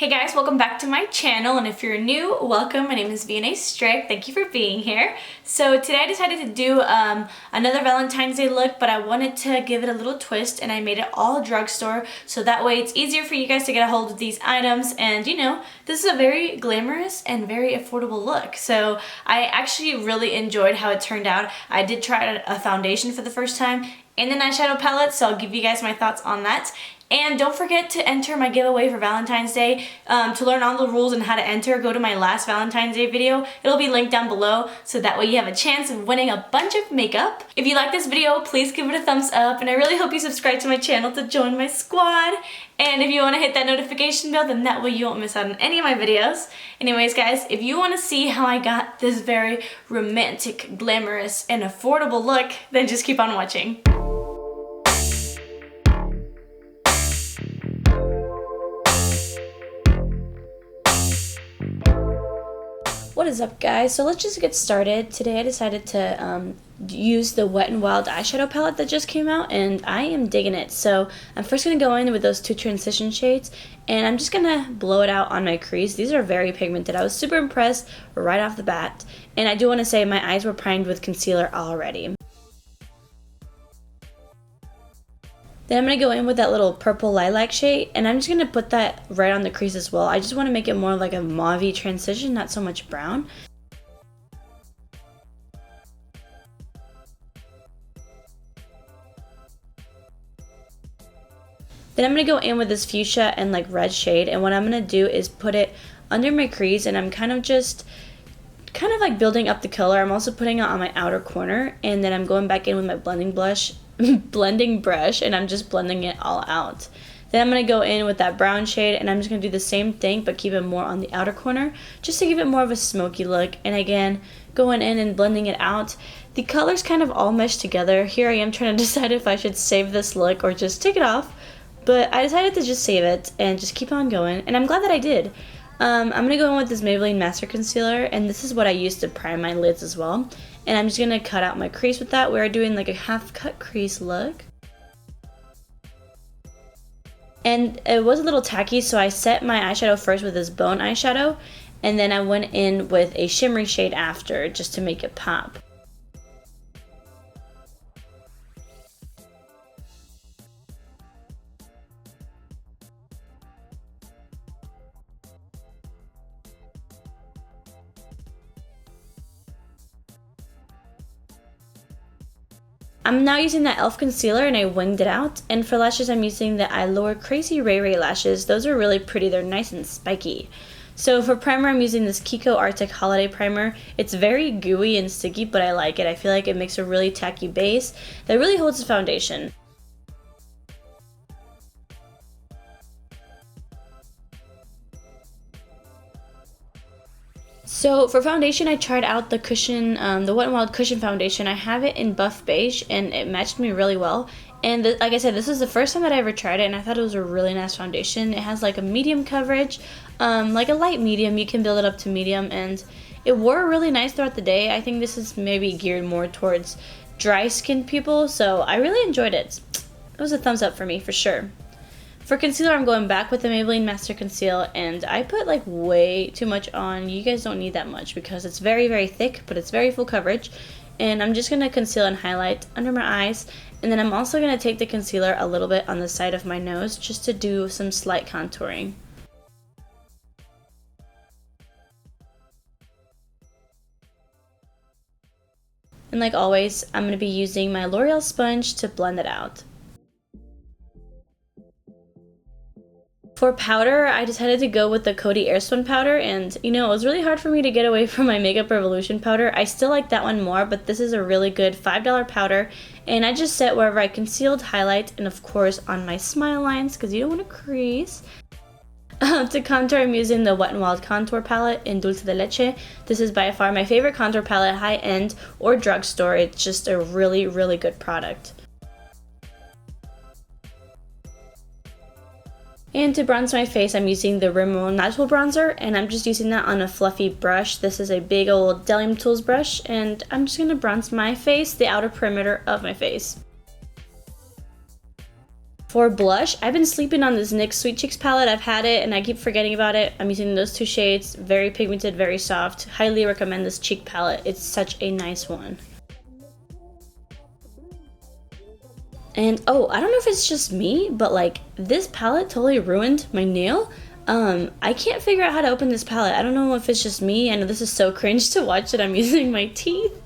Hey guys, welcome back to my channel, and if you're new, welcome. My name is vianney.strick. Thank you for being here. So today I decided to do another Valentine's Day look, but I wanted to give it a little twist, and I made it all drugstore, so that way it's easier for you guys to get a hold of these items. And you know, this is a very glamorous and very affordable look, so I actually really enjoyed how it turned out. I did try a foundation for the first time and an eyeshadow palette, so I'll give you guys my thoughts on that. And don't forget to enter my giveaway for Valentine's Day. To learn all the rules and how to enter, go to my last Valentine's Day video. It'll be linked down below, so that way you have a chance of winning a bunch of makeup. If you like this video, please give it a thumbs up, and I really hope you subscribe to my channel to join my squad. And if you want to hit that notification bell, then that way you won't miss out on any of my videos. Anyways guys, if you want to see how I got this very romantic, glamorous, and affordable look, then just keep on watching. What is up guys? So let's just get started. Today I decided to use the Wet n Wild eyeshadow palette that just came out, and I am digging it. So I'm first going to go in with those two transition shades, and I'm just going to blow it out on my crease. These are very pigmented. I was super impressed right off the bat, and I do want to say my eyes were primed with concealer already. Then I'm going to go in with that little purple lilac shade, and I'm just going to put that right on the crease as well. I just want to make it more like a mauve transition, not so much brown. Then I'm going to go in with this fuchsia and like red shade, and what I'm going to do is put it under my crease, and I'm kind of like building up the color. I'm also putting it on my outer corner, and then I'm going back in with my blending brush, and I'm just blending it all out. Then I'm going to go in with that brown shade, and I'm just going to do the same thing but keep it more on the outer corner just to give it more of a smoky look. And again, going in and blending it out. The colors kind of all mesh together. Here I am trying to decide if I should save this look or just take it off, but I decided to just save it and just keep on going, and I'm glad that I did. I'm going to go in with this Maybelline Master Concealer, and this is what I use to prime my lids as well. And I'm just going to cut out my crease with that. We're doing like a half cut crease look. And it was a little tacky, so I set my eyeshadow first with this bone eyeshadow, and then I went in with a shimmery shade after just to make it pop. I'm now using that e.l.f. concealer, and I winged it out. And for lashes, I'm using the Allure Crazy Ray Ray lashes. Those are really pretty. They're nice and spiky. So for primer, I'm using this Kiko Arctic Holiday Primer. It's very gooey and sticky, but I like it. I feel like it makes a really tacky base that really holds the foundation. So for foundation, I tried out the cushion, the Wet n Wild Cushion Foundation. I have it in buff beige, and it matched me really well. And like I said, this is the first time that I ever tried it, and I thought it was a really nice foundation. It has like a medium coverage, like a light medium. You can build it up to medium, and it wore really nice throughout the day. I think this is maybe geared more towards dry skinned people, so I really enjoyed it. It was a thumbs up for me, for sure. For concealer, I'm going back with the Maybelline Master Conceal, and I put like way too much on. You guys don't need that much because it's very, very thick, but it's very full coverage. And I'm just going to conceal and highlight under my eyes, and then I'm also going to take the concealer a little bit on the side of my nose just to do some slight contouring. And like always, I'm going to be using my L'Oreal sponge to blend it out. For powder, I decided to go with the Coty Airspun powder, and you know, it was really hard for me to get away from my Makeup Revolution powder. I still like that one more, but this is a really good $5 powder, and I just set wherever I concealed, highlight, and of course on my smile lines, because you don't want to crease. To contour, I'm using the Wet n Wild Contour Palette in Dulce de Leche. This is by far my favorite contour palette, high-end or drugstore. It's just a really, really good product. And to bronze my face, I'm using the Rimmel Natural Bronzer, and I'm just using that on a fluffy brush. This is a big old Delium Tools brush, and I'm just going to bronze my face, the outer perimeter of my face. For blush, I've been sleeping on this NYX Sweet Cheeks palette. I've had it and I keep forgetting about it. I'm using those two shades, very pigmented, very soft. Highly recommend this cheek palette. It's such a nice one. And oh, I don't know if it's just me, but like this palette totally ruined my nail. I can't figure out how to open this palette. I don't know if it's just me. I know this is so cringe to watch that I'm using my teeth,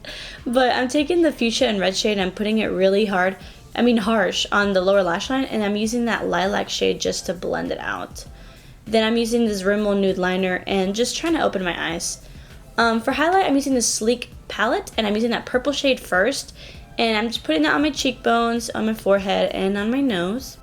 but I'm taking the fuchsia and red shade and I'm putting it really harsh on the lower lash line, and I'm using that lilac shade just to blend it out. Then I'm using this Rimmel nude liner and just trying to open my eyes. For highlight, I'm using this Sleek palette and I'm using that purple shade first, and I'm just putting that on my cheekbones, on my forehead, and on my nose.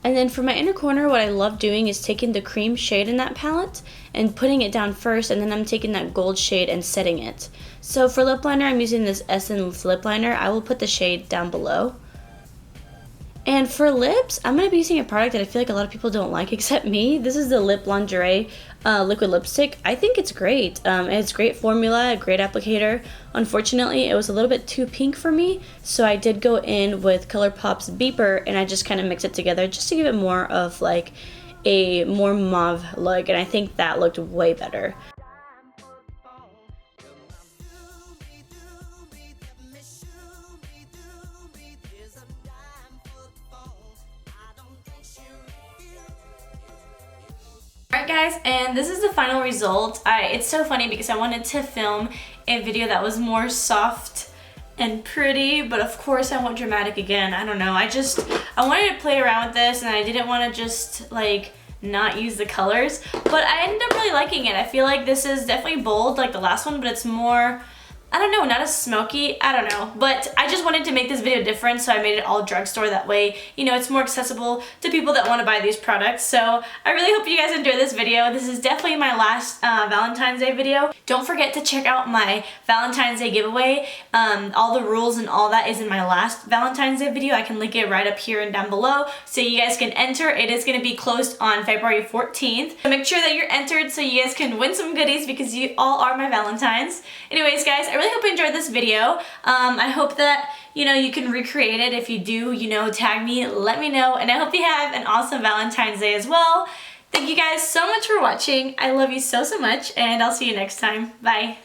And then for my inner corner, what I love doing is taking the cream shade in that palette and putting it down first, and then I'm taking that gold shade and setting it. So for lip liner, I'm using this Essence lip liner. I will put the shade down below. And for lips, I'm going to be using a product that I feel like a lot of people don't like except me. This is the Lip Lingerie liquid lipstick. I think it's great. It's great formula, a great applicator. Unfortunately, it was a little bit too pink for me, so I did go in with ColourPop's Beeper and I just kind of mixed it together just to give it more of like a more mauve look, and I think that looked way better. Alright guys, and this is the final result. It's so funny because I wanted to film a video that was more soft and pretty, but of course I went dramatic again. I don't know, I wanted to play around with this and I didn't want to just like not use the colors, but I ended up really liking it. I feel like this is definitely bold like the last one, but it's more, I don't know, not as smoky, I don't know. But I just wanted to make this video different, so I made it all drugstore. That way, you know, it's more accessible to people that want to buy these products. So I really hope you guys enjoy this video. This is definitely my last Valentine's Day video. Don't forget to check out my Valentine's Day giveaway. All the rules and all that is in my last Valentine's Day video. I can link it right up here and down below so you guys can enter. It is going to be closed on February 14th. So make sure that you're entered so you guys can win some goodies because you all are my Valentines. Anyways, guys, I really hope you enjoyed this video. I hope that, you know, you can recreate it. If you do, you know, tag me, let me know. And I hope you have an awesome Valentine's Day as well. Thank you guys so much for watching. I love you so, so much, and I'll see you next time. Bye.